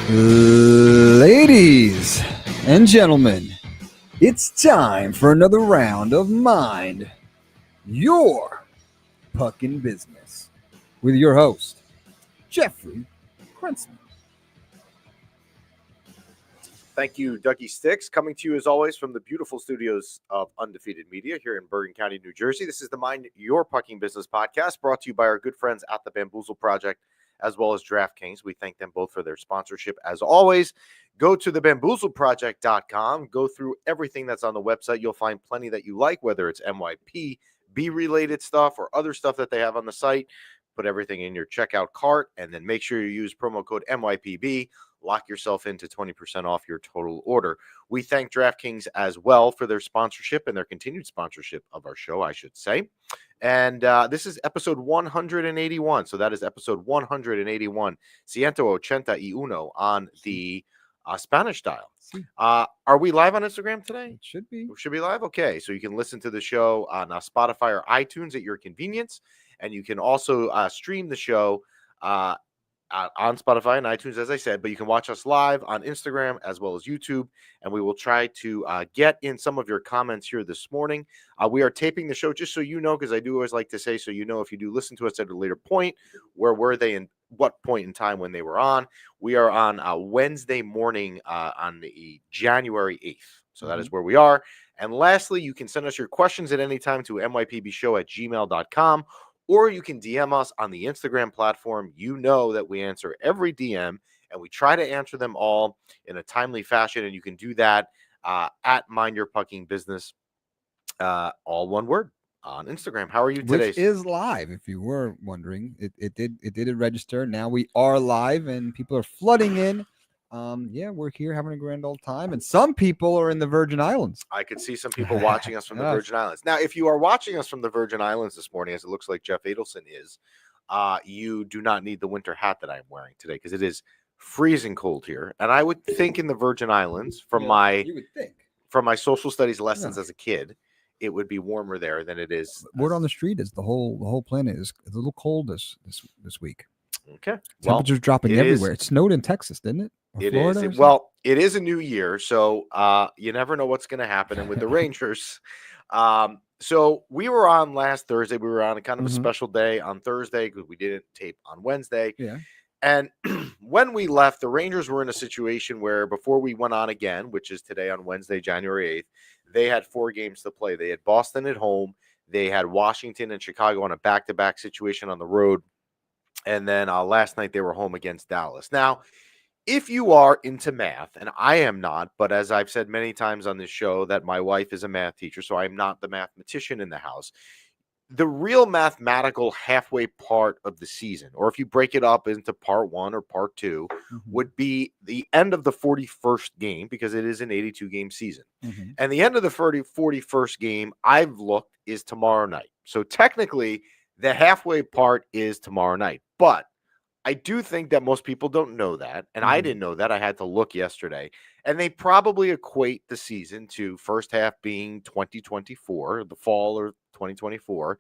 Ladies and gentlemen, it's time for another round of Mind Your Puckin' Business with your host, Jeffrey Krentzman. Thank you, Dougie Sticks. Coming to you as always from the beautiful studios of Undefeated Media here in Bergen County, New Jersey. This is the Mind Your Pucking Business podcast brought to you by our good friends at the Bamboozle Project as well as DraftKings. We thank them both for their sponsorship. As always, go to thebamboozleproject.com. Go through everything that's on the website. You'll find plenty that you like, whether it's MYPB related stuff or other stuff that they have on the site. Put everything in your checkout cart and then make sure you use promo code MYPB. Lock yourself into 20% off your total order. We thank DraftKings as well for their sponsorship and their continued sponsorship of our show, I should say. And this is episode 181. So that is episode 181. Ciento ochenta y uno on the Spanish dial. Are we live on Instagram today? It should be. We should be live? Okay. So you can listen to the show on Spotify or iTunes at your convenience. And you can also stream the show on Spotify and iTunes, as I said, but you can watch us live on Instagram as well as YouTube, and we will try to get in some of your comments here this morning. We are taping the show, just so you know, because I do always like to say, so you know, if you do listen to us at a later point, where were they and what point in time when they were on. We are on Wednesday morning on the January 8th. So that is where we are. And lastly, you can send us your questions at any time to mypbshow@gmail.com. Or you can DM us on the Instagram platform. You know that we answer every DM, and we try to answer them all in a timely fashion. And you can do that at Mind Your Pucking Business, all one word, on Instagram. How are you today? Which is live, if you were wondering. It did register. Now we are live, and people are flooding in. We're here having a grand old time, and some people are in the Virgin Islands. I could see some people watching us from the Virgin Islands. Now, if you are watching us from the Virgin Islands this morning, as it looks like Jeff Adelson is, you do not need the winter hat that I'm wearing today because it is freezing cold here. And I would think in the Virgin Islands, from my social studies lessons as a kid, it would be warmer there than it is. Word on the street is the whole planet is a little cold this week. Okay, temperatures dropping everywhere. It snowed in Texas, didn't it? It is. It is a new year, so you never know what's going to happen. And with the Rangers, so we were on last Thursday. We were on a kind of a special day on Thursday because we didn't tape on Wednesday. Yeah. And when we left, the Rangers were in a situation where before we went on again, which is today on Wednesday, January 8th, they had 4 games to play. They had Boston at home. They had Washington and Chicago on a back-to-back situation on the road. And then last night they were home against Dallas. Now, if you are into math, and I am not, but as I've said many times on this show that my wife is a math teacher, so I'm not the mathematician in the house. The real mathematical halfway part of the season, or if you break it up into part 1 or part 2, would be the end of the 41st game, because it is an 82-game season. And the end of the 41st game, I've looked, is tomorrow night. So technically, the halfway part is tomorrow night. But I do think that most people don't know that. And I didn't know that. I had to look yesterday. And they probably equate the season to first half being 2024, the fall or 2024,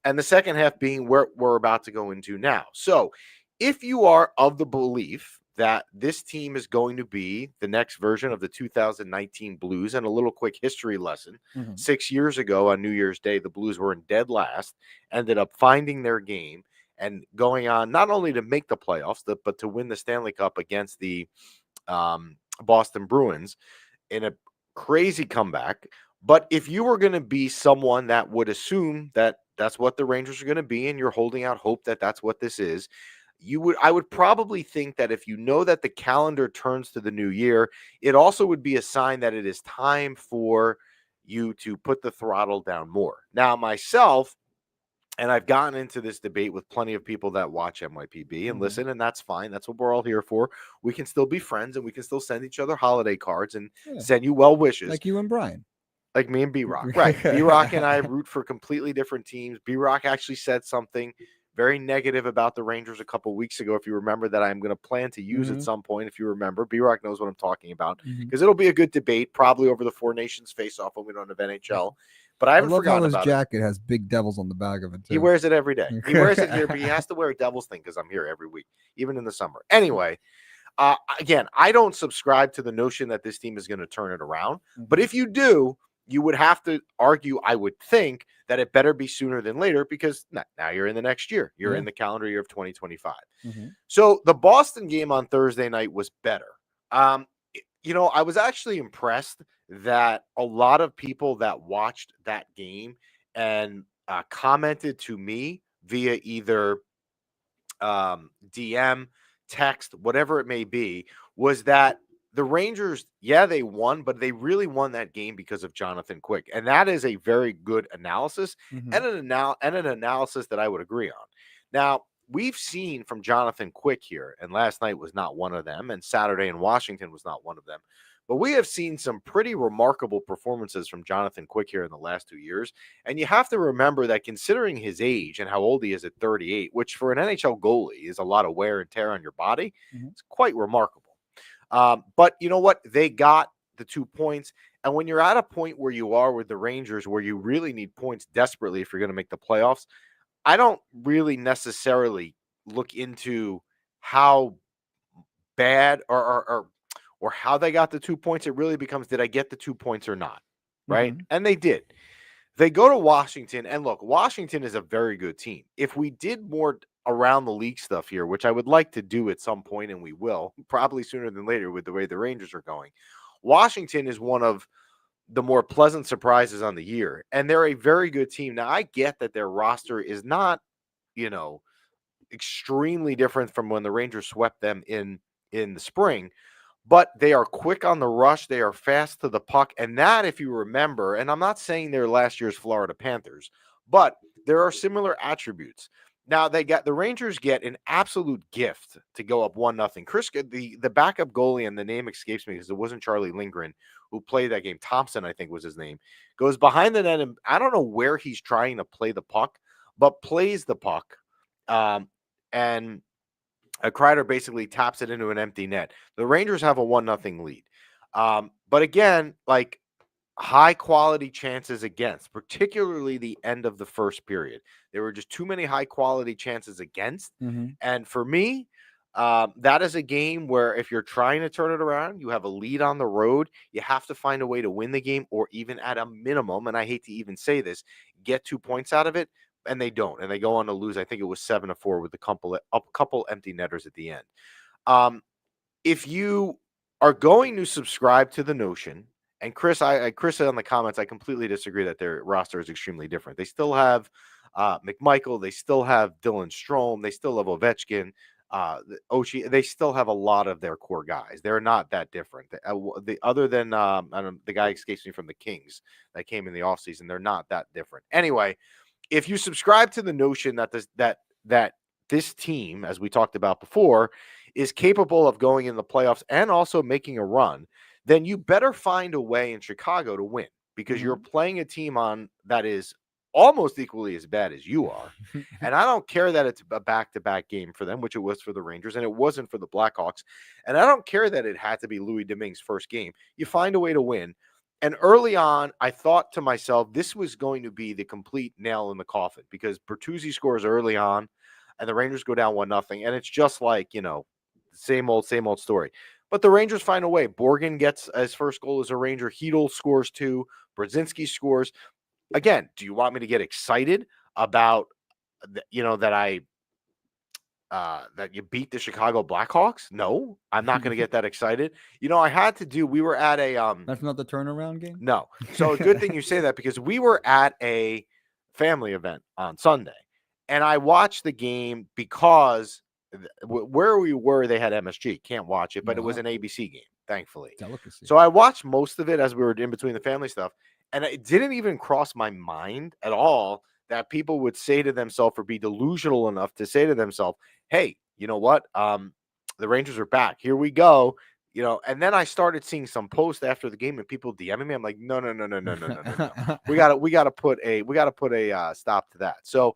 and the second half being where we're about to go into now. So if you are of the belief that this team is going to be the next version of the 2019 Blues, and a little quick history lesson, 6 years ago on New Year's Day, the Blues were in dead last, ended up finding their game, and going on not only to make the playoffs, but to win the Stanley Cup against the Boston Bruins in a crazy comeback. But if you were going to be someone that would assume that that's what the Rangers are going to be, and you're holding out hope that that's what this is, I would probably think that if you know that the calendar turns to the new year, it also would be a sign that it is time for you to put the throttle down more. Now, myself, and I've gotten into this debate with plenty of people that watch MYPB and listen, and that's fine. That's what we're all here for. We can still be friends, and we can still send each other holiday cards and send you well wishes. Like you and Brian. Like me and B-Rock. Right. B-Rock and I root for completely different teams. B-Rock actually said something very negative about the Rangers a couple weeks ago, if you remember, that I'm going to plan to use at some point, if you remember. B-Rock knows what I'm talking about, because it'll be a good debate, probably over the Four Nations face-off when we don't have NHL. But I haven't forgotten about it. His jacket has big devils on the back of it, too. He wears it every day. He wears it here, but he has to wear a devil's thing because I'm here every week, even in the summer. Anyway, Again, I don't subscribe to the notion that this team is going to turn it around. But Mhm. if you do, you would have to argue, I would think, that it better be sooner than later because now you're in the next year. You're Yeah. in the calendar year of 2025. Mhm. So the Boston game on Thursday night was better. I was actually impressed that a lot of people that watched that game and commented to me via either DM, text, whatever it may be, was that the Rangers, yeah, they won, but they really won that game because of Jonathan Quick. And that is a very good analysis and Mhm. an analysis that I would agree on. Now, we've seen from Jonathan Quick here, and last night was not one of them, and Saturday in Washington was not one of them. But we have seen some pretty remarkable performances from Jonathan Quick here in the last 2 years. And you have to remember that considering his age and how old he is at 38, which for an NHL goalie is a lot of wear and tear on your body, Mhm. it's quite remarkable. But you know what? They got the 2 points. And when you're at a point where you are with the Rangers, where you really need points desperately if you're going to make the playoffs, I don't really necessarily look into how bad or how they got the 2 points. It really becomes, did I get the 2 points or not? Right. Mhm. And they did. They go to Washington, and look, Washington is a very good team. If we did more around the league stuff here, which I would like to do at some point, and we will, probably sooner than later with the way the Rangers are going, Washington is one of the more pleasant surprises on the year, and they're a very good team. Now, I get that their roster is not, you know, extremely different from when the Rangers swept them in the spring, but they are quick on the rush. They are fast to the puck. And that, if you remember, and I'm not saying they're last year's Florida Panthers, but there are similar attributes. Now the Rangers get an absolute gift to go up 1-0. Chris, the backup goalie, and the name escapes me because it wasn't Charlie Lindgren who played that game. Thompson, I think, was his name. Goes behind the net, and I don't know where he's trying to play the puck, but plays the puck. And Kreider basically taps it into an empty net. The Rangers have a 1-0 lead. But again, like, high quality chances against, particularly the end of the first period. There were just too many high quality chances against. Mhm. And for me, that is a game where if you're trying to turn it around, you have a lead on the road, you have to find a way to win the game, or even at a minimum, and I hate to even say this, get 2 points out of it. And they don't, and they go on to lose. I think it was 7-4 with a couple empty netters at the end. Um, if you are going to subscribe to the notion, and Chris said in the comments, I completely disagree that their roster is extremely different. They still have McMichael, they still have Dylan Strome, they still have Ovechkin, Oshie. They still have a lot of their core guys. They're not that different. The other than I don't, the guy escapes me from the Kings that came in the offseason, they're not that different. Anyway, if you subscribe to the notion that this team, as we talked about before, is capable of going in the playoffs and also making a run, then you better find a way in Chicago to win because you're Mhm. playing a team on that is almost equally as bad as you are. And I don't care that it's a back-to-back game for them, which it was for the Rangers, and it wasn't for the Blackhawks. And I don't care that it had to be Louis Domingue's first game. You find a way to win. And early on, I thought to myself, this was going to be the complete nail in the coffin because Bertuzzi scores early on and the Rangers go down 1-0. And it's just like, same old story. But the Rangers find a way. Borgen gets his first goal as a Ranger. Hedl scores 2. Brzezinski scores. Again, do you want me to get excited about, that you beat the Chicago Blackhawks? No, I'm not going to get that excited. I had to do, we were at a, That's not the turnaround game? no. So a good thing you say that because we were at a family event on Sunday and I watched the game because where we were, they had MSG. Can't watch it, but it was Wow. an ABC game, thankfully. Delicacy. So I watched most of it as we were in between the family stuff. And it didn't even cross my mind at all that people would say to themselves or be delusional enough to say to themselves, hey, you know what? The Rangers are back. Here we go. And then I started seeing some posts after the game and people DMing me. I'm like, no, no, no, no, no, no, no, no, no. We gotta put a stop to that. So,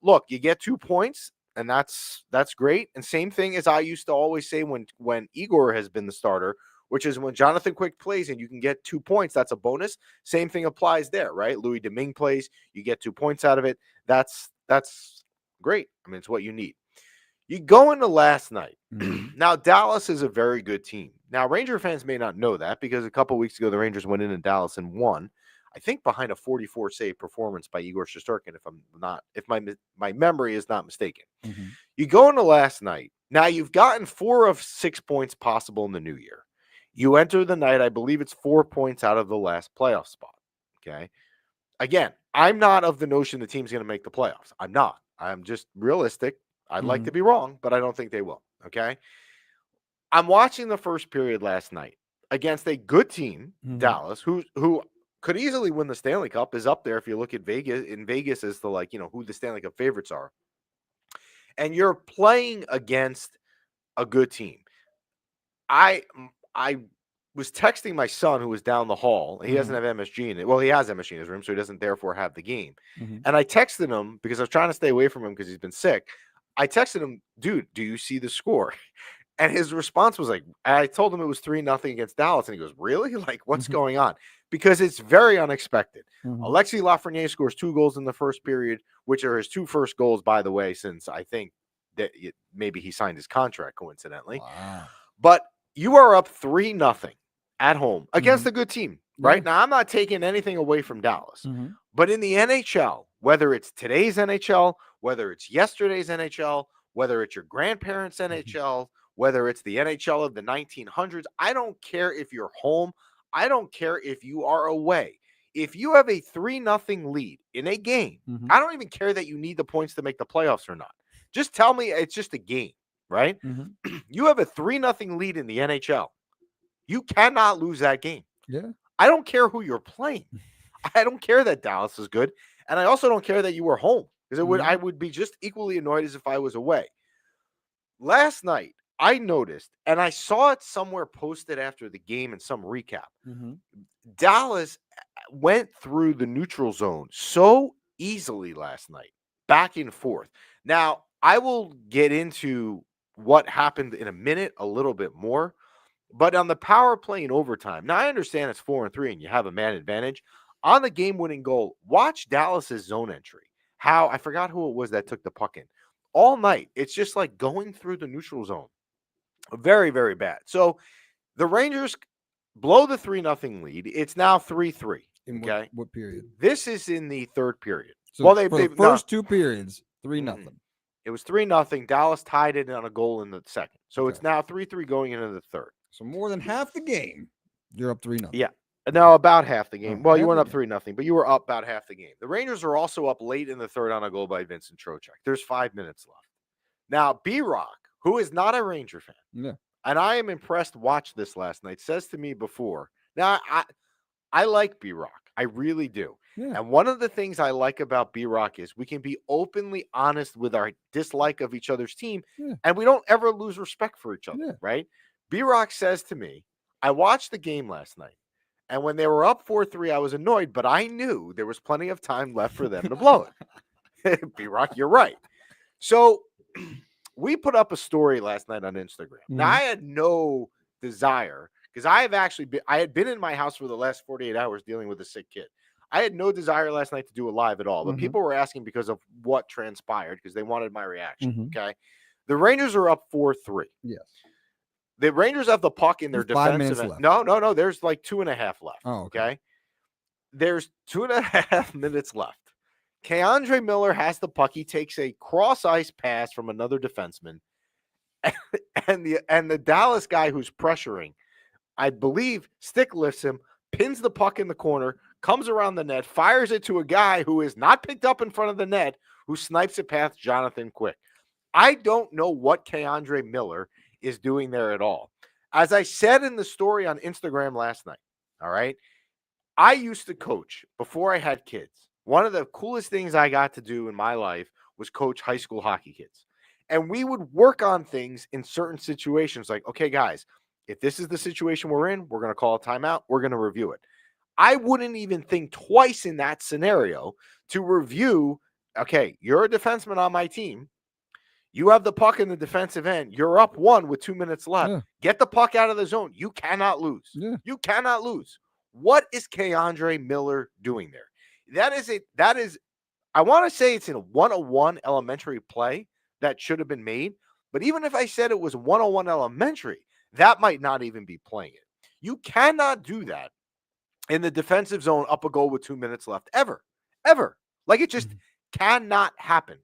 look, you get 2 points, and that's great. And same thing as I used to always say when Igor has been the starter, which is when Jonathan Quick plays and you can get 2 points, that's a bonus. Same thing applies there, right? Louis Domingue plays, you get 2 points out of it. That's great. I mean, it's what you need. You go into last night. Mhm. Now, Dallas is a very good team. Now, Ranger fans may not know that because a couple weeks ago, the Rangers went in Dallas and won, I think behind a 44 save performance by Igor Shesterkin, if my memory is not mistaken. Mhm. You go into last night. Now, you've gotten 4 of 6 points possible in the new year. You enter the night, I believe it's 4 points out of the last playoff spot. Okay. Again, I'm not of the notion the team's going to make the playoffs. I'm not. I'm just realistic. I'd like to Mhm. be wrong, but I don't think they will. Okay. I'm watching the first period last night against a good team, Mhm. Dallas, who could easily win the Stanley Cup, is up there if you look at Vegas as to who the Stanley Cup favorites are. And you're playing against a good team. I was texting my son who was down the hall. He doesn't Mhm. have MSG in it. Well, he has MSG in his room, so he doesn't therefore have the game. Mhm. And I texted him because I was trying to stay away from him because he's been sick. I texted him, dude, do you see the score? And his response was like, I told him it was 3-0 against Dallas. And he goes, really? Like, what's Mhm. going on? Because it's very unexpected. Mhm. Alexis Lafreniere scores 2 goals in the first period, which are his 2 first goals, by the way, since I think that maybe he signed his contract coincidentally. Wow. But you are up 3-0 at home against Mhm. a good team, Yeah. right? Now, I'm not taking anything away from Dallas, Mhm. but in the NHL, whether it's today's NHL, whether it's yesterday's NHL, whether it's your grandparents' NHL, whether it's the NHL of the 1900s, I don't care if you're home. I don't care if you are away. If you have a 3-0 lead in a game, Mhm. I don't even care that you need the points to make the playoffs or not. Just tell me it's just a game, right? Mhm. You have a 3-0 lead in the NHL. You cannot lose that game. Yeah. I don't care who you're playing. I don't care that Dallas is good. And I also don't care that you were home because I Mhm. would be just equally annoyed as if I was away. Last night, I noticed, and I saw it somewhere posted after the game in some recap. Mhm. Dallas went through the neutral zone so easily last night, back and forth. Now, I will get into what happened in a minute a little bit more, but on the power play in overtime, now I understand it's 4-3 and you have a man advantage. On the game winning goal, watch Dallas's zone entry. How I forgot who it was that took the puck in. All night, it's just like going through the neutral zone. Very, very bad. So the Rangers blow the 3-0 lead. It's now 3-3. In Okay. what period? This is in the third period. So Well, for the they've no. first 2 periods, 3 Mhm. nothing. It was 3-0. Dallas tied it on a goal in the second. So it's Okay. now 3-3 going into the third. So more than half the game, you're up 3 nothing. Yeah. No, about half the game. Oh, Well, you half went the up game. 3-0, but you were up about half the game. The Rangers are also up late in the third on a goal by Vincent Trocheck. There's 5 minutes left. Now, B-Rock, who is not a Ranger fan, Yeah. and I am impressed, watched this last night, says to me before. Now, I like B-Rock. I really do. Yeah. And one of the things I like about B-Rock is we can be openly honest with our dislike of each other's team, Yeah. and we don't ever lose respect for each other, Yeah. right? B-Rock says to me, I watched the game last night, and when they were up 4-3, I was annoyed, but I knew there was plenty of time left for them to blow it. B-Rock, you're right. So we put up a story last night on Instagram. Now, I Mhm. had no desire because I had been in my house for the last 48 hours dealing with a sick kid. I had no desire last night to do a live at all, but Mhm. people were asking because of what transpired because they wanted my reaction. Mhm. Okay. The Rangers are up 4-3. Yes. The Rangers have the puck in their There's 5 defensive minutes end. left. No. There's like 2.5 left. Oh, okay. Okay. There's 2.5 minutes left. Keandre Miller has the puck. He takes a cross ice pass from another defenseman. And the Dallas guy who's pressuring, I believe, stick lifts him, pins the puck in the corner, comes around the net, fires it to a guy who is not picked up in front of the net, who snipes it past Jonathan Quick. I don't know what Keandre Miller is doing there at all. As I said in the story on Instagram last night, all right, I used to coach before I had kids. One of the coolest things I got to do in my life was coach high school hockey kids. And we would work on things in certain situations like, okay, guys, if this is the situation we're in, we're going to call a timeout. We're going to review it. I wouldn't even think twice in that scenario to review, okay, you're a defenseman on my team. You have the puck in the defensive end. You're up 1 with 2 minutes left. Yeah. Get the puck out of the zone. You cannot lose. Yeah. You cannot lose. What is Keandre Miller doing there? That is, I want to say it's in a 101 elementary play that should have been made, But even if I said it was 101 elementary, that might not even be playing it. You cannot do that in the defensive zone up a goal with 2 minutes left, ever. Like, it just cannot happen.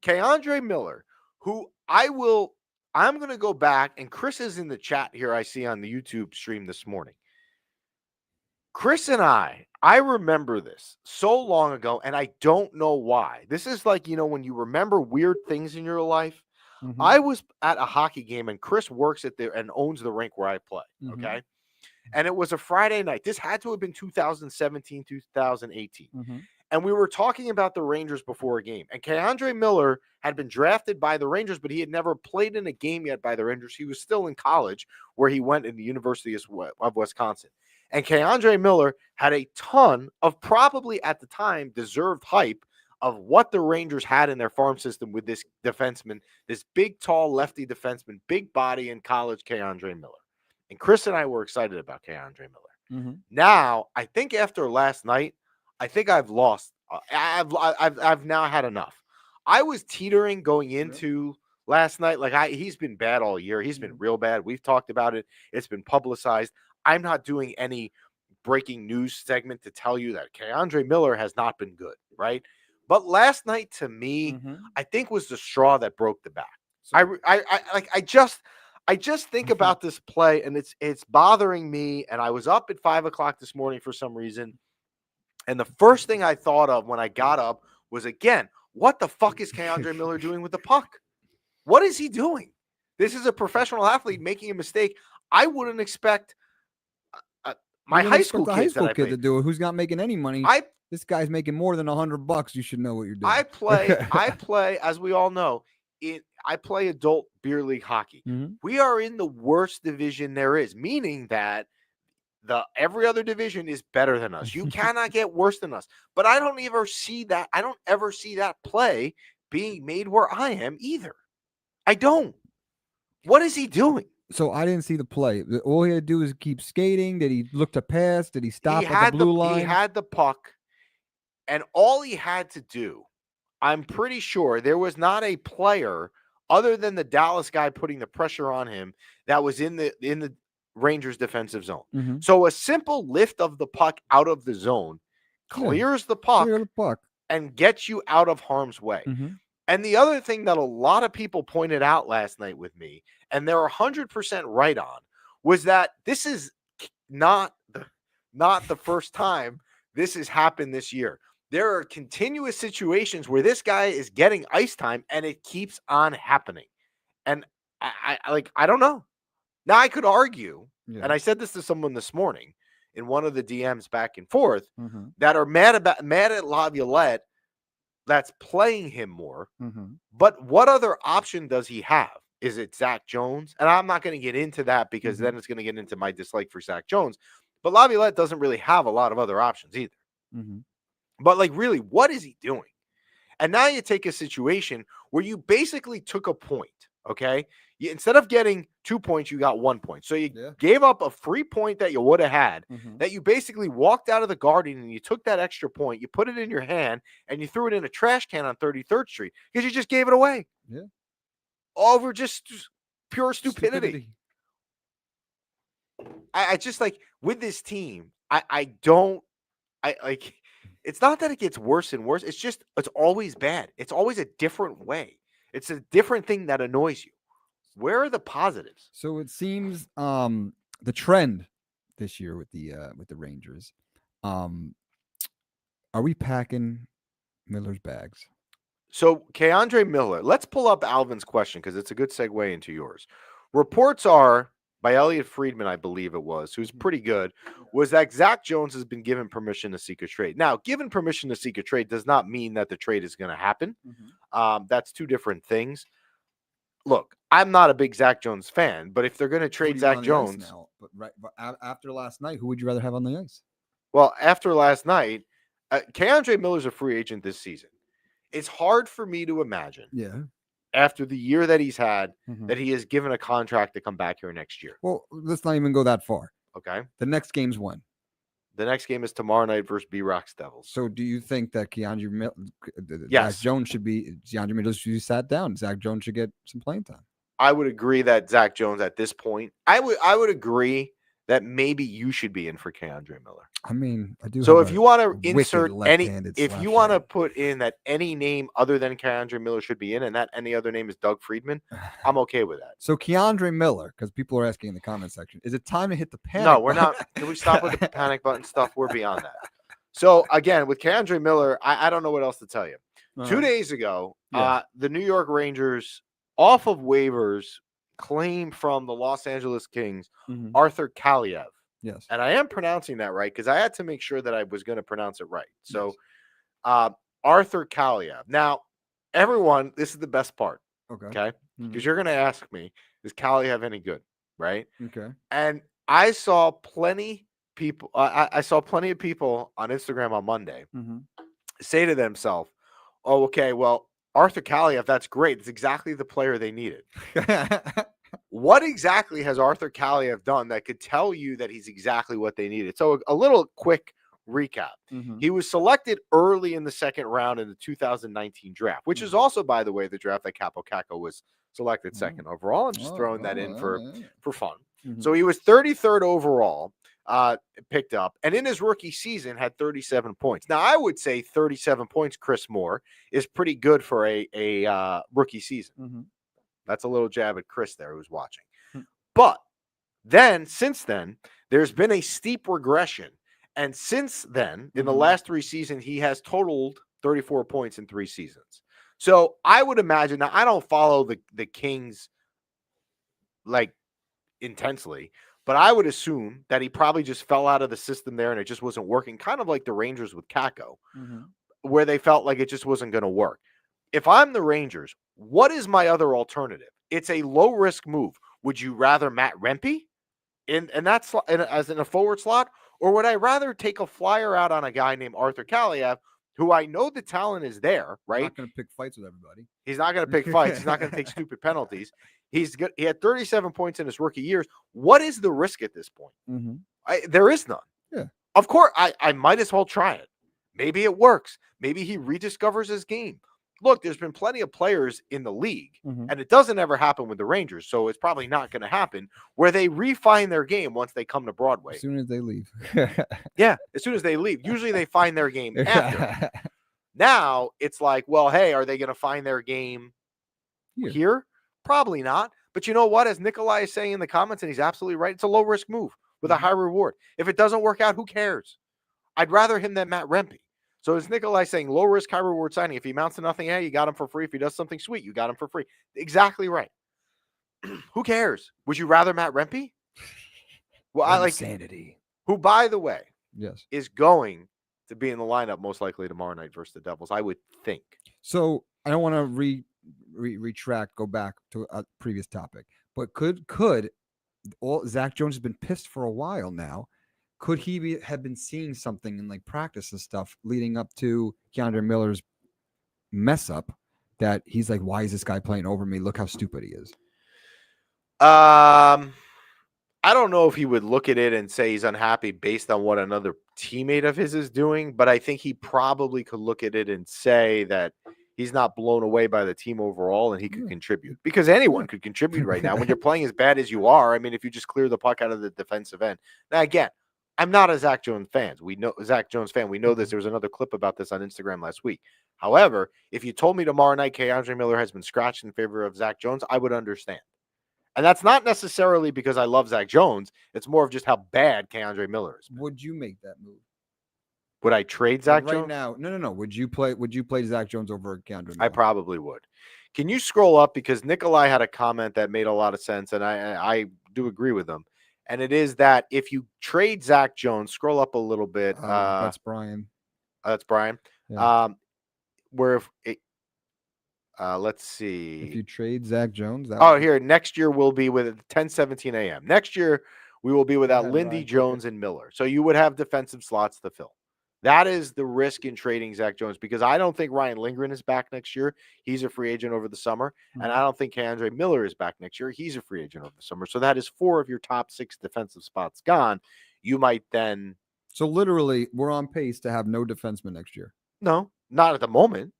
Keandre Miller, who I'm going to go back, and Chris is in the chat here, I see on the YouTube stream this morning. Chris and I remember this so long ago, and I don't know why. This is like, when you remember weird things in your life. Mm-hmm. I was at a hockey game, and Chris works at there and owns the rink where I play, okay? And it was a Friday night. This had to have been 2017, 2018. And we were talking about the Rangers before a game. And Keandre Miller had been drafted by the Rangers, but he had never played in a game yet by the Rangers. He was still in college, where he went in the University of Wisconsin. And Keandre Miller had a ton of, probably at the time, deserved hype of what the Rangers had in their farm system with this defenseman, this big, tall, lefty defenseman, big body in college, Keandre Miller. And Chris and I were excited about Keandre Miller. Now, I think after last night, I think I've lost. I've now had enough. I was teetering going into last night. Like, he's been bad all year. He's been real bad. We've talked about it. It's been publicized. I'm not doing any breaking news segment to tell you that Keandre Miller has not been good, right? But last night, to me, I think was the straw that broke the back. I just think about this play, and it's bothering me. And I was up at 5:00 this morning for some reason. And the first thing I thought of when I got up was, again, what the fuck is Keandre Miller doing with the puck? What is he doing? This is a professional athlete making a mistake. I wouldn't expect my high school kid to do it, who's not making any money. This guy's making more than $100. You should know what you're doing. I play, as we all know, I play adult beer league hockey. We are in the worst division there is, meaning that every other division is better than us. You cannot get worse than us. But I don't ever see that. I don't ever see that play being made where I am either. I don't. What is he doing? So I didn't see the play. All he had to do is keep skating. Did he look to pass? Did he stop at the blue line? He had the puck, and all he had to do, I'm pretty sure there was not a player other than the Dallas guy putting the pressure on him that was in the Rangers defensive zone. So a simple lift of the puck out of the zone clears the puck and gets you out of harm's way. And the other thing that a lot of people pointed out last night with me, and they're 100% right on, was that this is not the first time this has happened this year. There are continuous situations where this guy is getting ice time, and it keeps on happening. And I don't know. Now, I could argue, and I said this to someone this morning in one of the DMs back and forth, that are mad at Laviolette that's playing him more. But what other option does he have? Is it Zach Jones? And I'm not going to get into that because then it's going to get into my dislike for Zach Jones. But Laviolette doesn't really have a lot of other options either. But, like, really, what is he doing? And now you take a situation where you basically took a point, okay? Instead of getting 2 points, you got 1 point. So you gave up a free point that you would have had, that you basically walked out of the Garden and you took that extra point, you put it in your hand, and you threw it in a trash can on 33rd Street because you just gave it away. Over just pure stupidity. I just, like, with this team, it's not that it gets worse and worse. It's just, it's always bad. It's always a different way. It's a different thing that annoys you. Where are the positives? So it seems the trend this year with the Rangers, are we packing Miller's bags? So Keandre Miller, let's pull up Alvin's question because it's a good segue into yours. Reports are by Elliot Friedman, I believe it was, who's pretty good, was that Zach Jones has been given permission to seek a trade. Now, given permission to seek a trade does not mean that the trade is going to happen. That's two different things. Look, I'm not a big Zach Jones fan, but if they're going to trade Zach Jones, but after last night, who would you rather have on the ice? Well, after last night, Keandre Miller's a free agent this season. It's hard for me to imagine. After the year that he's had, that he is given a contract to come back here next year. Well, let's not even go that far. Okay. The next game's when? The next game is tomorrow night versus B-Rocks Devils. So do you think that Keandre Miller, Zach Jones should be sat down? Zach Jones should get some playing time. I would agree that Zach Jones at this point, I would agree that maybe you should be in for Keandre Miller. I mean, I do. So have if you want to wicked insert left-handed if slap you want to shot. put in that any name other than Keandre Miller should be in, and that any other name is Doug Friedman, I'm okay with that. So Keandre Miller, because people are asking in the comment section, is it time to hit the panic? No, we're button? not. Can we stop with the panic button stuff? We're beyond that. So again, with Keandre Miller, I don't know what else to tell you. 2 days ago, Yes. the New York Rangers, off of waivers, claimed from the Los Angeles Kings Mhm. Arthur Kaliev. Yes. And I am pronouncing that right because I had to make sure that I was going to pronounce it right. So, Arthur Kaliev. Now, everyone, this is the best part. Okay. Because you're going to ask me, is Kaliev any good? Right. Okay. And I saw plenty people. I saw plenty of people on Instagram on Monday say to themselves, "Oh, okay, well, Arthur Kaliev, that's great. It's exactly the player they needed." What exactly has Arthur Kaliev done that could tell you that he's exactly what they needed? So a little quick recap. He was selected early in the second round in the 2019 draft, which is also, by the way, the draft that Capo Caco was selected second overall. I'm just throwing that in for fun. So he was 33rd overall, picked up, and in his rookie season had 37 points. Now, I would say 37 points, Chris Moore, is pretty good for a rookie season. That's a little jab at Chris there who's watching. But then, since then, there's been a steep regression. And since then, in the last 3 seasons, he has totaled 34 points in 3 seasons. So I would imagine, now I don't follow the Kings like intensely, but I would assume that he probably just fell out of the system there and it just wasn't working, kind of like the Rangers with Kako, where they felt like it just wasn't going to work. If I'm the Rangers, what is my other alternative? It's a low-risk move. Would you rather Matt Rempe as in a forward slot, or would I rather take a flyer out on a guy named Arthur Kaliev, who I know the talent is there, right? Not going to pick fights with everybody. He's not going to pick fights. He's not going to take stupid penalties. He's good. He had 37 points in his rookie years. What is the risk at this point? There is none. Yeah. Of course, I might as well try it. Maybe it works. Maybe he rediscovers his game. Look, there's been plenty of players in the league, and it doesn't ever happen with the Rangers, so it's probably not going to happen, where they refine their game once they come to Broadway. As soon as they leave. Yeah, as soon as they leave. Usually they find their game after. Now, it's like, well, hey, are they going to find their game here? Probably not. But you know what? As Nikolai is saying in the comments, and he's absolutely right, it's a low-risk move with a high reward. If it doesn't work out, who cares? I'd rather him than Matt Rempe. So is Nikolai saying low risk, high reward signing? If he amounts to nothing, hey, you got him for free. If he does something sweet, you got him for free. Exactly right. Who cares? Would you rather Matt Rempe? Well, I like insanity. Who, by the way, yes, is going to be in the lineup most likely tomorrow night versus the Devils, I would think. So I don't want to retract, go back to a previous topic, but could Zach Jones has been pissed for a while now. Could he have been seeing something in like practice and stuff leading up to Keandre Miller's mess up that he's like, why is this guy playing over me? Look how stupid he is. I don't know if he would look at it and say he's unhappy based on what another teammate of his is doing, but I think he probably could look at it and say that he's not blown away by the team overall and he could contribute, because anyone could contribute right now when you're playing as bad as you are. I mean, if you just clear the puck out of the defensive end. Now, again, I'm not a Zach Jones fan. We know this. There was another clip about this on Instagram last week. However, if you told me tomorrow night Keandre Miller has been scratched in favor of Zach Jones, I would understand. And that's not necessarily because I love Zach Jones. It's more of just how bad Keandre Miller is. Would you make that move? Would I trade Zach right Jones? Now? No. Would you play Zach Jones over Keandre Miller? I probably would. Can you scroll up, because Nikolai had a comment that made a lot of sense, and I do agree with him. And it is that if you trade Zach Jones, scroll up a little bit. That's Brian. That's Brian. Yeah. Let's see. If you trade Zach Jones, here next year we'll be with 10:17 a.m. Next year we will be without Lindy, Jones, and Miller. So you would have defensive slots to fill. That is the risk in trading Zach Jones, because I don't think Ryan Lindgren is back next year. He's a free agent over the summer. And I don't think Keandre Miller is back next year. He's a free agent over the summer. So that is 4 of your top 6 defensive spots gone. You might then. So literally, we're on pace to have no defenseman next year. No, not at the moment.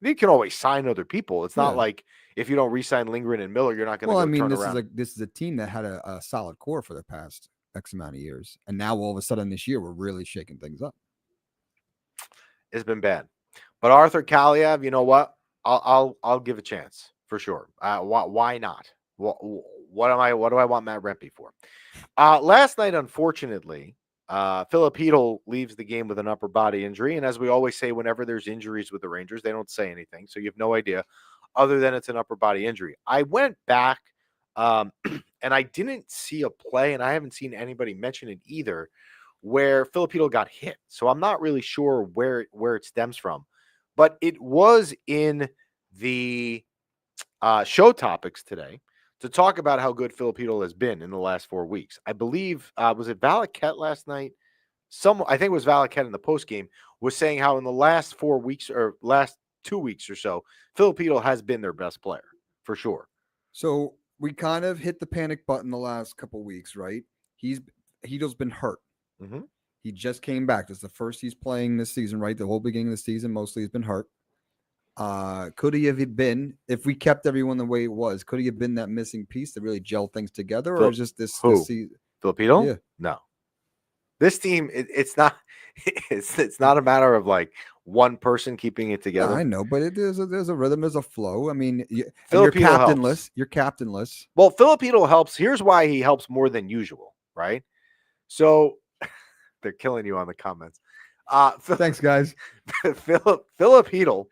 You can always sign other people. It's not Yeah. like if you don't re-sign Lindgren and Miller, you're not going to Well, I go mean, turn this around. is a team that had a solid core for the past X amount of years, and now all of a sudden this year we're really shaking things up. It's been bad. But Arthur Kaliev, you know what? I'll give a chance for sure. Why not? What do I want Matt Rempe for? Last night, unfortunately, Philip Hedl leaves the game with an upper body injury. And as we always say, whenever there's injuries with the Rangers, they don't say anything. So you have no idea other than it's an upper body injury. I went back and I didn't see a play, and I haven't seen anybody mention it either, where Philip Hedl got hit. So I'm not really sure where it stems from. But it was in the show topics today to talk about how good Philip Hedl has been in the last 4 weeks. I believe, was it Valaket last night? I think it was Valaket in the post game was saying how in the last 4 weeks or last 2 weeks or so, Philip Hedl has been their best player for sure. So we kind of hit the panic button the last couple weeks, right? Hedl's been hurt. Mm-hmm. He just came back. This is the first he's playing this season, right? The whole beginning of the season, mostly he's been hurt. Could he have been, if we kept everyone the way it was, could he have been that missing piece to really gel things together, or just this season? Philip Hedl? Yeah. No. This team, it's not it's not a matter of like one person keeping it together. Yeah, I know, but there's a rhythm, there's a flow. I mean, you're Hedl captainless. You're captainless. Well, Philip Hedl helps. Here's why he helps more than usual, right? So they're killing you on the comments. Thanks, guys. Philip Hedl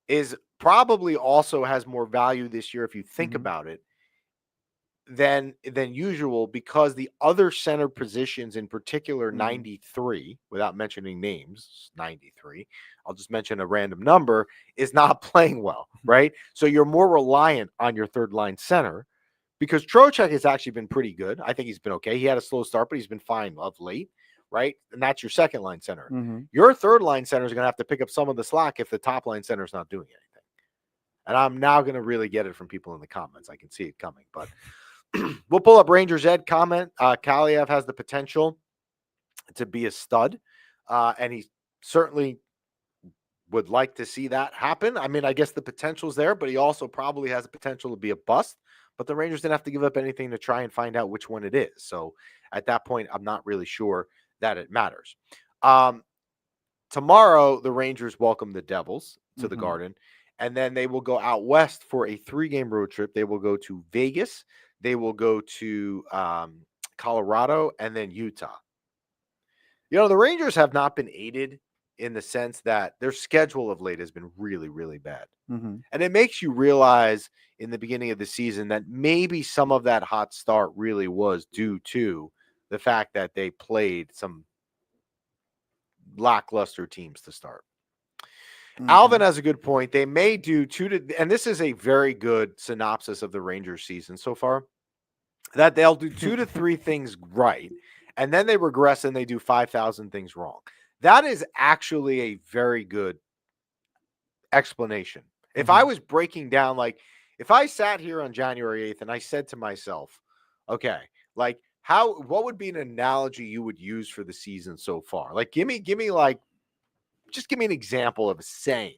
is probably also has more value this year if you think about it than usual, because the other center positions, in particular 93, without mentioning names, 93, I'll just mention a random number, is not playing well, right? So you're more reliant on your third line center, because Trocheck has actually been pretty good. I think he's been okay. He had a slow start, but he's been fine of late, right? And that's your second line center. Your third line center is going to have to pick up some of the slack if the top line center is not doing anything. And I'm now going to really get it from people in the comments. I can see it coming, but we'll pull up Rangers Ed comment. Kaliev has the potential to be a stud, and he certainly would like to see that happen. I mean, I guess the potential's there, but he also probably has the potential to be a bust. But the Rangers didn't have to give up anything to try and find out which one it is. So at that point, I'm not really sure that it matters. Tomorrow, the Rangers welcome the Devils to the Garden, and then they will go out west for a 3-game road trip. They will go to Vegas. They will go to Colorado and then Utah. You know, the Rangers have not been aided in the sense that their schedule of late has been really, really bad. And it makes you realize in the beginning of the season that maybe some of that hot start really was due to the fact that they played some lackluster teams to start. Alvin has a good point. They may do and this is a very good synopsis of the Rangers season so far, that they'll do 2 to 3 things right, and then they regress and they do 5,000 things wrong. That is actually a very good explanation. If I was breaking down, like if I sat here on January 8th and I said to myself, okay, like what would be an analogy you would use for the season so far? Like give me like, just give me an example of a saying.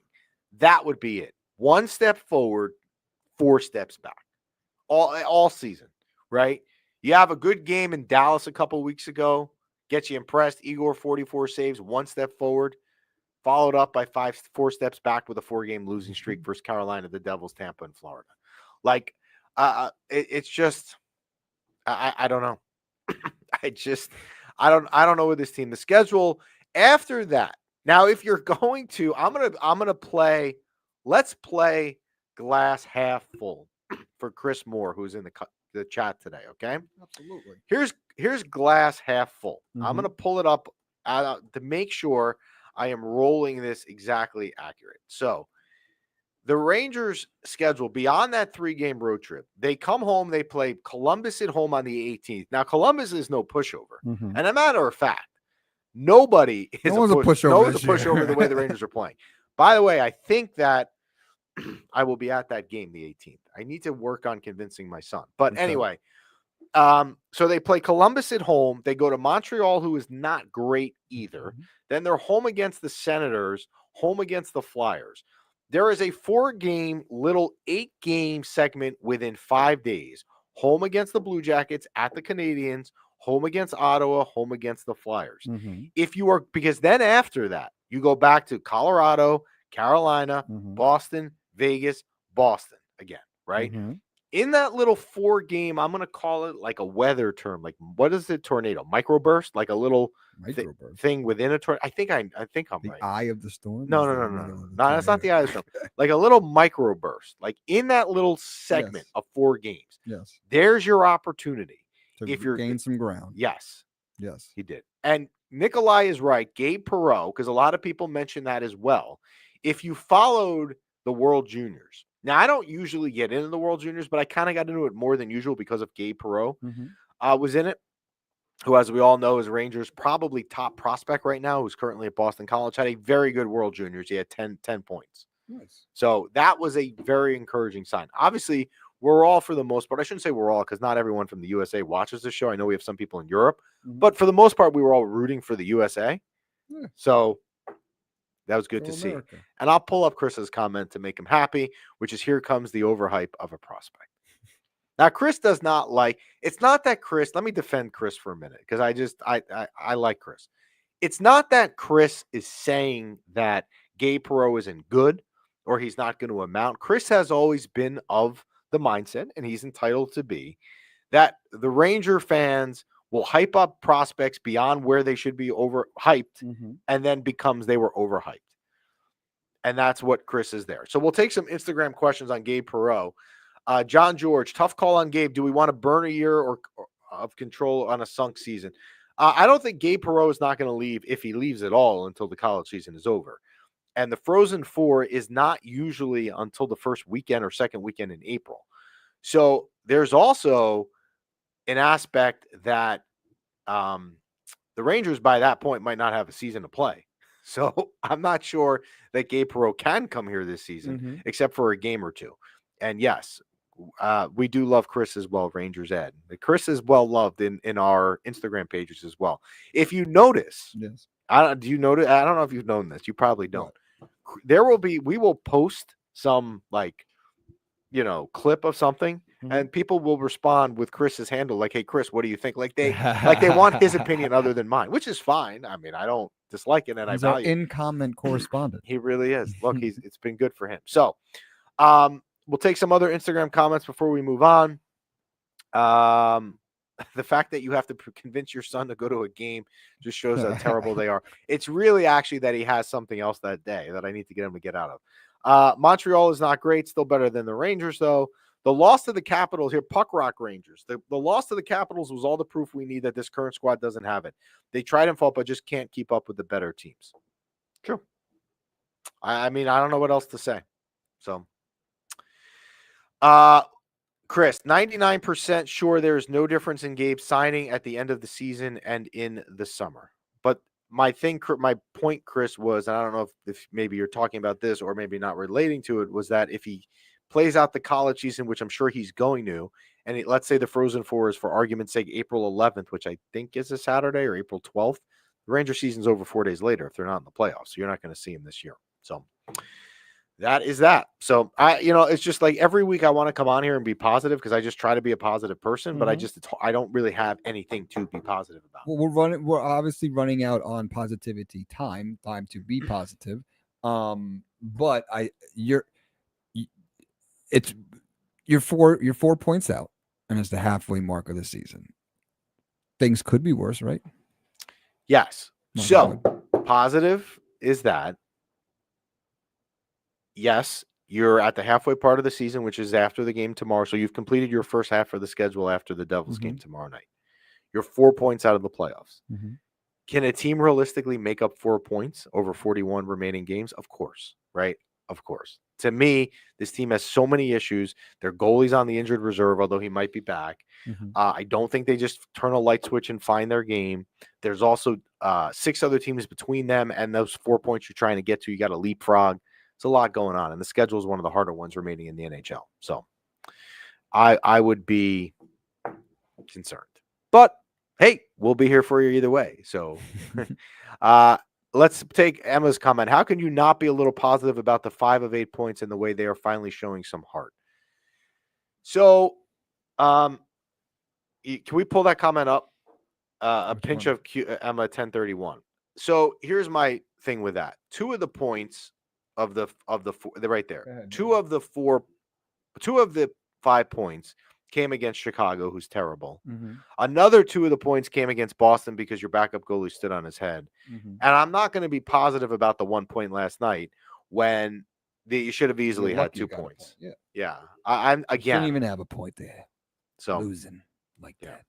That would be it. 1 step forward, 4 steps back. All season, right? You have a good game in Dallas a couple weeks ago, gets you impressed. Igor, 44 saves, 1 step forward, followed up by 4 steps back with a 4-game losing streak versus Carolina, the Devils, Tampa, and Florida. Like, it's just, I don't know. I don't know with this team. The schedule after that. Now, if you're going to, I'm gonna play. Let's play glass half full for Chris Moore, who's in the chat today. Okay, absolutely. Here's glass half full. I'm gonna pull it up to make sure I am rolling this exactly accurate. So the Rangers' schedule beyond that 3-game road trip, they come home. They play Columbus at home on the 18th. Now Columbus is no pushover, and a matter of fact, nobody is a pushover the way the Rangers are playing. By the way, I think that I will be at that game the 18th. I need to work on convincing my son. But anyway, so they play Columbus at home. They go to Montreal, who is not great either. Then they're home against the Senators, home against the Flyers. There is a 4-game, little 8-game segment within 5 days. Home against the Blue Jackets, at the Canadiens, home against Ottawa, home against the Flyers. If you are, because then after that, you go back to Colorado, Carolina, Boston, Vegas, Boston again, right? In that little 4-game, I'm going to call it like a weather term. Like, what is it? Tornado, microburst, like a little thing within a tornado. I think I'm the right. eye of the storm. No. That's not the eye of the storm. Like a little microburst, like in that little segment of 4 games. Yes. There's your opportunity. If you're gain some ground. Yes. Yes. He did. And Nikolai is right. Gabe Perreault, because a lot of people mention that as well. If you followed the World Juniors, now I don't usually get into the World Juniors, but I kind of got into it more than usual because of Gabe Perreault was in it, who, as we all know, is Rangers' probably top prospect right now, who's currently at Boston College, had a very good World Juniors. He had 10 points. Nice. So that was a very encouraging sign. Obviously, we're all, for the most part, I shouldn't say we're all, because not everyone from the USA watches this show. I know we have some people in Europe, but for the most part, we were all rooting for the USA. Yeah. So that was good to America. see. And I'll pull up Chris's comment to make him happy, which is, here comes the overhype of a prospect. Now, Chris does not like, it's not that Chris, let me defend Chris for a minute, because I like Chris. It's not that Chris is saying that Gabe Perreault isn't good or he's not going to amount. Chris has always been of the mindset, and he's entitled to be, that the Ranger fans will hype up prospects beyond where they should be overhyped, and then becomes they were overhyped. And that's what Chris is there. So we'll take some Instagram questions on Gabe Perreault. John George, tough call on Gabe. Do we want to burn a year or of control on a sunk season? I don't think Gabe Perreault is not going to leave, if he leaves at all, until the college season is over. And the Frozen Four is not usually until the first weekend or second weekend in April. So there's also an aspect that the Rangers by that point might not have a season to play. So I'm not sure that Gabe Perreault can come here this season, except for a game or two. And yes, we do love Chris as well, Rangers Ed. Chris is well loved in our Instagram pages as well. If you notice, yes. do you notice? I don't know if you've known this. You probably don't. What? We will post some clip of something, and people will respond with Chris's handle, like, "Hey, Chris, what do you think?" Like they want his opinion other than mine, which is fine. I mean, I don't dislike it, and He's I value our in-comment correspondent. He really is. Look, it's been good for him. So, we'll take some other Instagram comments before we move on. The fact that you have to convince your son to go to a game just shows how terrible they are. It's really actually that he has something else that day that I need to get him to get out of. Montreal is not great, still better than the Rangers, though. The loss to the Capitals here, Puck Rock Rangers. The loss to the Capitals was all the proof we need that this current squad doesn't have it. They tried and fought, but just can't keep up with the better teams. True. I mean, I don't know what else to say. So, Chris, 99% sure there is no difference in Gabe signing at the end of the season and in the summer. But my point, Chris, was, and I don't know if maybe you're talking about this or maybe not relating to it, was that if he plays out the college season, which I'm sure he's going to, and let's say the Frozen Four is, for argument's sake, April 11th, which I think is a Saturday, or April 12th, the Ranger season's over 4 days later if they're not in the playoffs. So you're not going to see him this year. So that is that. So it's just like every week I want to come on here and be positive, because I just try to be a positive person, but I don't really have anything to be positive about. Well, we're obviously running out on positivity time to be positive. But you're 4 points out, and it's the halfway mark of the season. Things could be worse, right? Yes. So positive is that, yes, you're at the halfway part of the season, which is after the game tomorrow. So you've completed your first half of the schedule after the Devils game tomorrow night. You're 4 points out of the playoffs. Can a team realistically make up 4 points over 41 remaining games? Of course, right? Of course. To me, this team has so many issues. Their goalie's on the injured reserve, although he might be back. I don't think they just turn a light switch and find their game. There's also 6 other teams between them, and those 4 points you're trying to get to, you got to leapfrog. It's a lot going on, and the schedule is one of the harder ones remaining in the NHL. So I would be concerned. But, hey, we'll be here for you either way. So let's take Emma's comment. How can you not be a little positive about the 5 of 8 points and the way they are finally showing some heart? So, can we pull that comment up? A Which pinch one? of Emma 1031. So here's my thing with that. 2 of the points of the four, they're right there. ahead, 2 of the 5 points came against Chicago, who's terrible. Another 2 of the points came against Boston because your backup goalie stood on his head. And I'm not going to be positive about the 1 point last night when you should have easily had 2 points. Yeah. I'm again. Shouldn't even have a point there. So losing like that.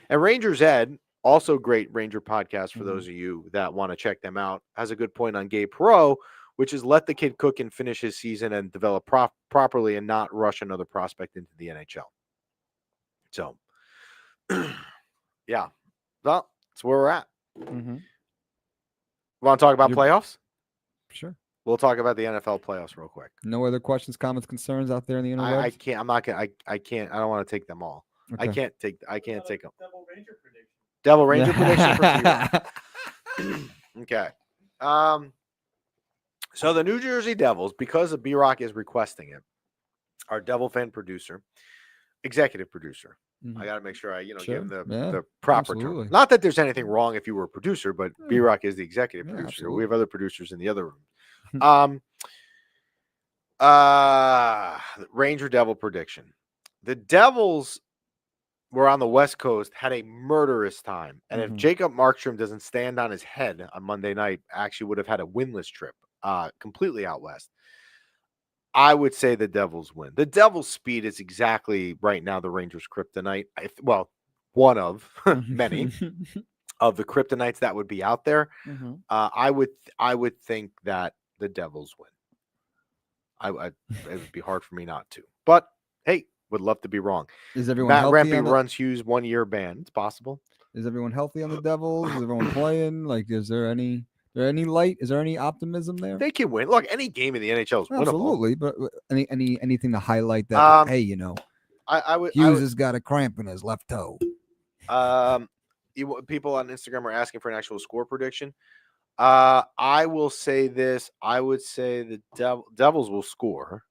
And Rangers Ed, also great Ranger podcast for those of you that want to check them out, has a good point on Gabe Perreault, which is let the kid cook and finish his season and develop properly and not rush another prospect into the NHL. So, yeah, well, that's where we're at. Want to talk about playoffs? Sure. We'll talk about the NFL playoffs real quick. No other questions, comments, concerns out there in the interwebs? I can't. I'm not gonna. I can't. I don't want to take them all. Okay. I can't take them. Devil Ranger prediction for B-Rock. Okay. So the New Jersey Devils, because of B-Rock is requesting it, our Devil fan producer, executive producer. I got to make sure I, give him the proper term. Not that there's anything wrong if you were a producer, but B-Rock is the executive producer. Absolutely. We have other producers in the other room. Ranger Devil prediction. The Devils were on the West Coast, had a murderous time. And if Jacob Markstrom doesn't stand on his head on Monday night, actually would have had a winless trip completely out west. I would say the Devils win. The Devils' speed is exactly right now the Rangers' kryptonite. One of many of the kryptonites that would be out there. I would think that the Devils win. It would be hard for me not to. But hey, would love to be wrong. Is everyone Matt healthy? Rempe runs Hughes 1 year ban. It's possible. Is everyone healthy on the Devils? Is everyone playing? Like, is there any light? Is there any optimism there? They can win. Look, any game in the NHL is winnable. Absolutely, but anything to highlight that? Hey, I would. Hughes has got a cramp in his left toe. People on Instagram are asking for an actual score prediction. I will say this. I would say the Devils will score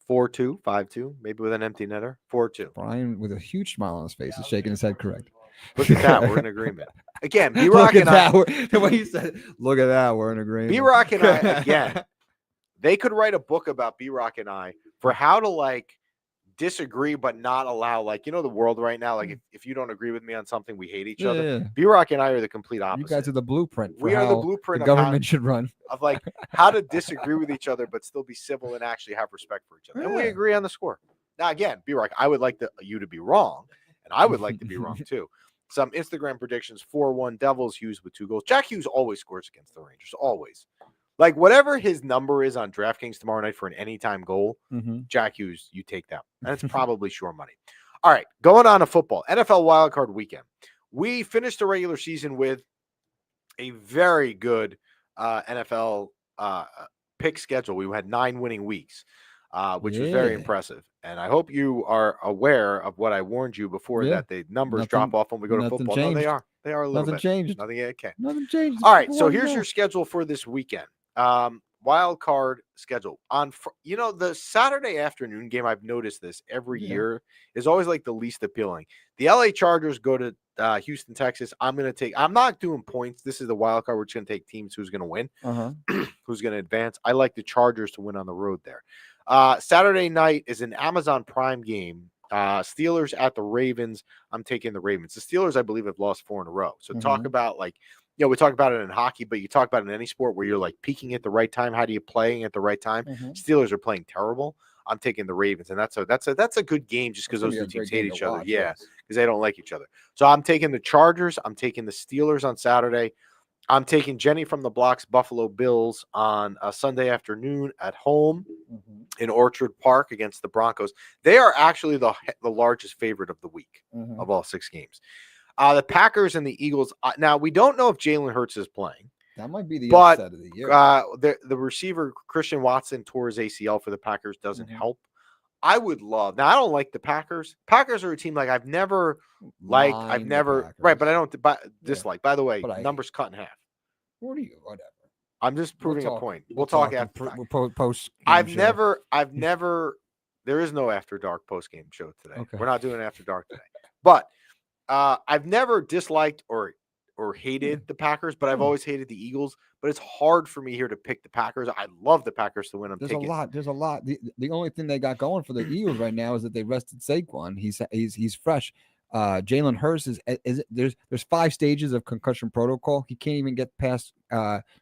4-2, 5-2, maybe with an empty netter. 4-2. Brian, with a huge smile on his face, is shaking his head correct. Look at that. We're in agreement. Again, B-Rock and I. The way you said, look at that. We're in agreement. B-Rock and I, again, they could write a book about B-Rock and I for how to, disagree but not allow, the world right now, if you don't agree with me on something, we hate each other. Yeah. B-Rock and I are the complete opposite. You guys are the blueprint. We are the blueprint the government should run. Of, how to disagree with each other but still be civil and actually have respect for each other. And we agree on the score. Now, again, B-Rock, I would like you to be wrong, and I would like to be wrong, too. Some Instagram predictions, 4-1 Devils, Hughes with 2 goals. Jack Hughes always scores against the Rangers, always. Whatever his number is on DraftKings tomorrow night for an anytime goal, Jack Hughes, you take that. That's probably sure money. All right, going on to football. NFL wildcard weekend. We finished the regular season with a very good NFL pick schedule. We had 9 winning weeks, which was very impressive. And I hope you are aware of what I warned you before that the numbers drop off when we go to football. Changed. No, they are. They are a little bit. Changed. Nothing changed. All right, so here's your schedule for this weekend. Wild card schedule on the Saturday afternoon game. I've noticed this every year is always the least appealing. The LA Chargers go to Houston, Texas. I'm not doing points. This is the wild card. We're just going to take teams who's going to win, who's going to advance. I like the Chargers to win on the road there. Saturday night is an Amazon Prime game. Steelers at the Ravens. I'm taking the Ravens. The Steelers, I believe, have lost 4 in a row. So talk about we talk about it in hockey, but you talk about it in any sport where you're peaking at the right time. How do you play at the right time? Steelers are playing terrible. I'm taking the Ravens, and that's a good game just because those two teams hate each other. Yeah, because they don't like each other. So I'm taking the Chargers. I'm taking the Steelers on Saturday. I'm taking Jenny from the Block's Buffalo Bills on a Sunday afternoon at home in Orchard Park against the Broncos. They are actually the largest favorite of the week of all 6 games. The Packers and the Eagles. Now, we don't know if Jalen Hurts is playing. That might be the upset of the year. The receiver, Christian Watson, tore his ACL for the Packers. Doesn't help. I would love. Now, I don't like the Packers. Packers are a team I've never liked. I've never. Right, but I don't dislike. By the way, numbers cut in half. What are you? Whatever. I'm just We'll proving a talk. point. We'll talk in after the fact. post. I've never. There is no after dark post game show today. Okay. We're not doing an after dark today. But I've never disliked or hated the Packers, but I've always hated the Eagles. But it's hard for me here to pick the Packers. I love the Packers to win. There's a lot. The only thing they got going for the Eagles right now is that they rested Saquon. He's fresh. Jalen Hurts is there's 5 stages of concussion protocol. He can't even get past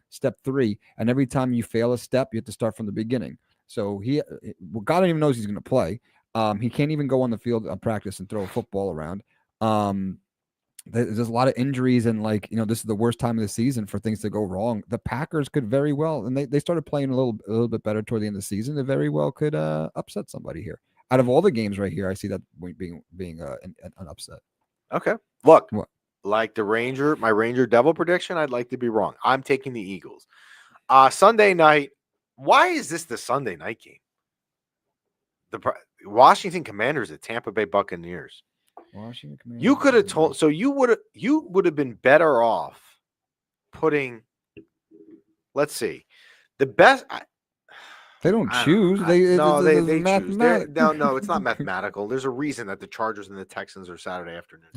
step 3, and every time you fail a step, you have to start from the beginning. So God even knows he's going to play. He can't even go on the field on practice and throw a football around. There's a lot of injuries, and this is the worst time of the season for things to go wrong. The Packers could very well, and they started playing a little bit better toward the end of the season. They very well could upset somebody here. Out of all the games right here, I see that being an upset. Okay, look, what? Like my Ranger Devil prediction, I'd like to be wrong. I'm taking the Eagles. Sunday night. Why is this the Sunday night game? The Washington Commanders at Tampa Bay Buccaneers. Washington Commanders. You could have told. So you would have been better off putting. Let's see, the best. They don't choose. They choose. No, it's not mathematical. There's a reason that the Chargers and the Texans are Saturday afternoon.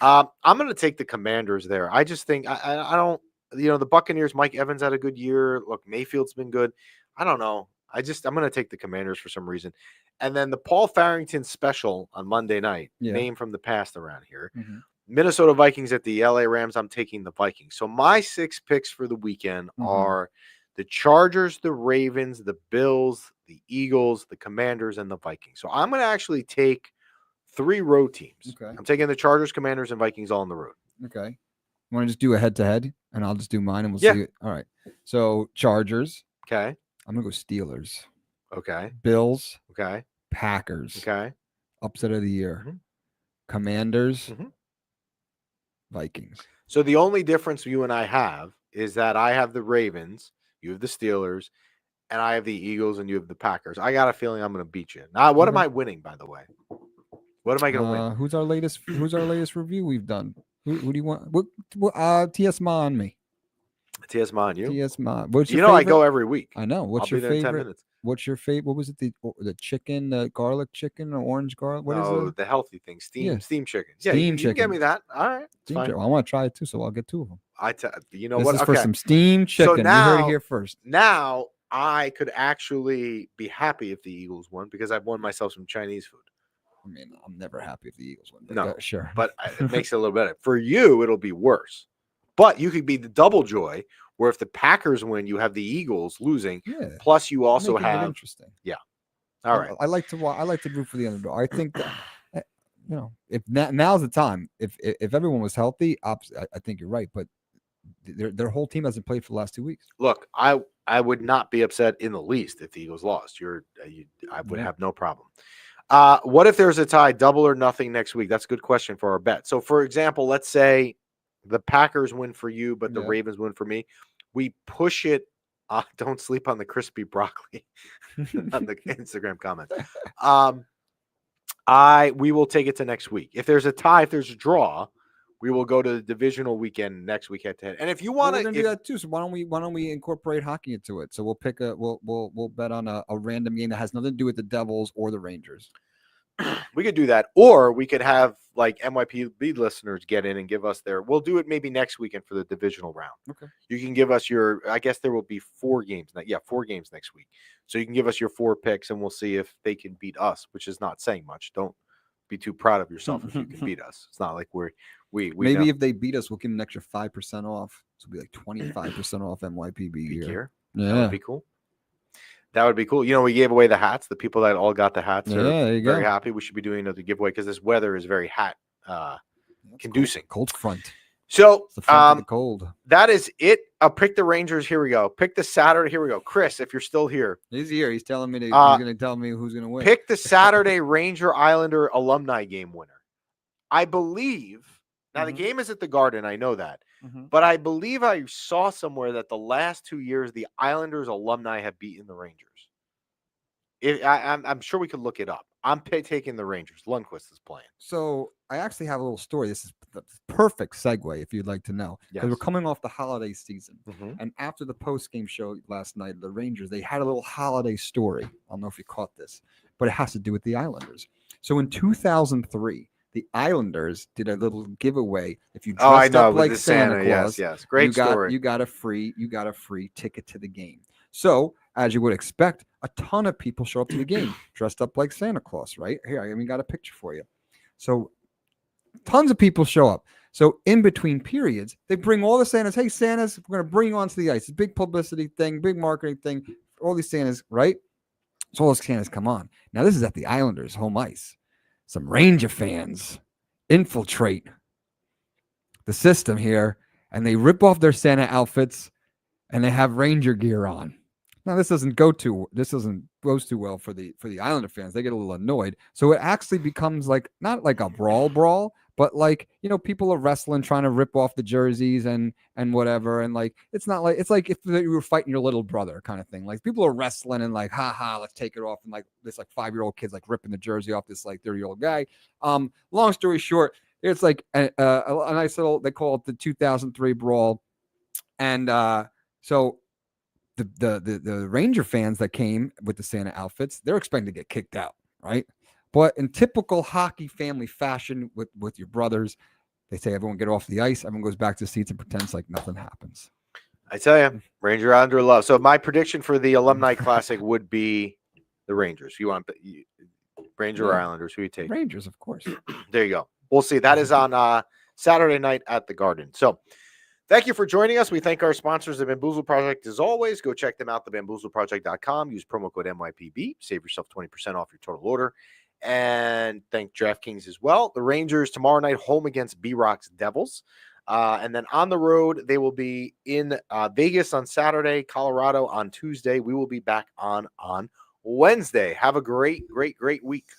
I'm going to take the Commanders there. I just think I don't. The Buccaneers. Mike Evans had a good year. Look, Mayfield's been good. I don't know. I'm going to take the Commanders for some reason. And then the Paul Farrington special on Monday night, name from the past around here. Mm-hmm. Minnesota Vikings at the LA Rams. I'm taking the Vikings. So my 6 picks for the weekend are the Chargers, the Ravens, the Bills, the Eagles, the Commanders, and the Vikings. So I'm going to actually take 3 road teams. Okay. I'm taking the Chargers, Commanders, and Vikings all on the road. Okay. You want to just do a head-to-head, and I'll just do mine, and we'll see. All right. So Chargers. Okay. I'm going to go Steelers. Okay. Bills. Okay. Packers. Okay. Upset of the year. Mm-hmm. Commanders. Mm-hmm. Vikings. So the only difference you and I have is that I have the Ravens, you have the Steelers, and I have the Eagles, and you have the Packers. I got a feeling I'm going to beat you. Now, what am I winning, by the way? What am I going to win? Who's our latest review we've done? Who do you want? What TS Ma on me. TS Ma on you? TS Ma. What's your favorite? I go every week. I know. What's I'll your be there favorite? in 10 minutes. What's your favorite? What was it? The chicken, the garlic chicken, or orange garlic? What is it? The healthy thing. Steam chicken. Yeah, steam you chicken. Can get me that. All right. Well, I want to try it too, so I'll get 2 of them. This is for some steam chicken. So now, you heard it here first. Now I could actually be happy if the Eagles won because I've won myself some Chinese food. I mean, I'm never happy if the Eagles win. No, sure. But it makes it a little better. For you, it'll be worse. But you could be the double joy where if the Packers win, you have the Eagles losing. Yeah. Plus, you also have interesting. Yeah. All right. I like to root for the underdog. I think that if now's the time. If everyone was healthy, I think you're right. But their whole team hasn't played for the last 2 weeks. Look, I would not be upset in the least if the Eagles lost. I would have no problem. What if there's a tie, double or nothing next week? That's a good question for our bet. So, for example, let's say the Packers win for you, but the Ravens win for me. We push it. Don't sleep on the crispy broccoli on the Instagram comment. We will take it to next week. If there's a tie, if there's a draw, we will go to the divisional weekend next week head to head. And if you want to do that too, so why don't we incorporate hockey into it? So we'll pick we'll bet on a random game that has nothing to do with the Devils or the Rangers. We could do that, or we could have like MYPB listeners get in and give us we'll do it maybe next weekend for the divisional round. Okay. You can give us I guess there will be 4 games. 4 games next week. So you can give us your 4 picks and we'll see if they can beat us, which is not saying much. Don't be too proud of yourself if you can beat us. It's not like we maybe know. If they beat us, we'll give them an extra 5% off. So it'll be like 25% off MYPB here. Yeah. That would be cool. That would be cool. We gave away the hats. The people that all got the hats are very happy. We should be doing another giveaway because this weather is very hat conducing. Cold front. So it's the front of the cold. That is it. I'll pick the Rangers. Here we go. Pick the Saturday. Here we go. Chris, if you're still here. He's here. He's telling me he's going to tell me who's going to win. Pick the Saturday Ranger Islander alumni game winner. I believe. Now, the game is at the Garden. I know that. But I believe I saw somewhere that the last 2 years, the Islanders alumni have beaten the Rangers. I'm sure we could look it up. I'm taking the Rangers. Lundqvist is playing. So I actually have a little story. This is the perfect segue if you'd like to know, because we're Yes. coming off the holiday season. Mhm. And after the post game show last night, the Rangers, they had a little holiday story. I don't know if you caught this, but it has to do with the Islanders. So in 2003, the Islanders did a little giveaway. If you Oh, I dressed know, up with like the Santa Santa. Claus, Yes. Great story. you got a free ticket to the game. So as you would expect, a ton of people show up to the game dressed up like Santa Claus, right? Here, I even got a picture for you. So tons of people show up. So in between periods, they bring all the Santas. Hey, Santas, we're going to bring you onto the ice. It's a big publicity thing, big marketing thing. All these Santas, right? So all those Santas come on. Now this is at the Islanders' home ice. Some Ranger fans infiltrate the system here, and they rip off their Santa outfits, and they have Ranger gear on. Now this doesn't goes too well for the Islander fans. They get a little annoyed. So it actually becomes like not like a brawl, but like, you know, people are wrestling, trying to rip off the jerseys and whatever. And like it's like if you were fighting your little brother kind of thing. Like people are wrestling and like, ha, let's take it off. And like this like 5-year-old kid's like ripping the jersey off this like 30-year-old guy. Long story short, it's like a nice little, they call it the 2003 brawl. And so the Ranger fans that came with the Santa outfits, they're expecting to get kicked out, right? But in typical hockey family fashion with your brothers, they say everyone get off the ice, everyone goes back to the seats and pretends like nothing happens. I tell you, Ranger under love. So my prediction for the Alumni Classic would be the Rangers. You want Ranger or Islanders? Who you take? Rangers, of course. There you go. We'll see. That is on Saturday night at the Garden. So thank you for joining us. We thank our sponsors, the Bamboozle Project. As always, go check them out, thebamboozleproject.com. Use promo code MYPB. Save yourself 20% off your total order. And thank DraftKings as well. The Rangers tomorrow night home against B-Rock's Devils. And then on the road, they will be in Vegas on Saturday, Colorado on Tuesday. We will be back on Wednesday. Have a great week.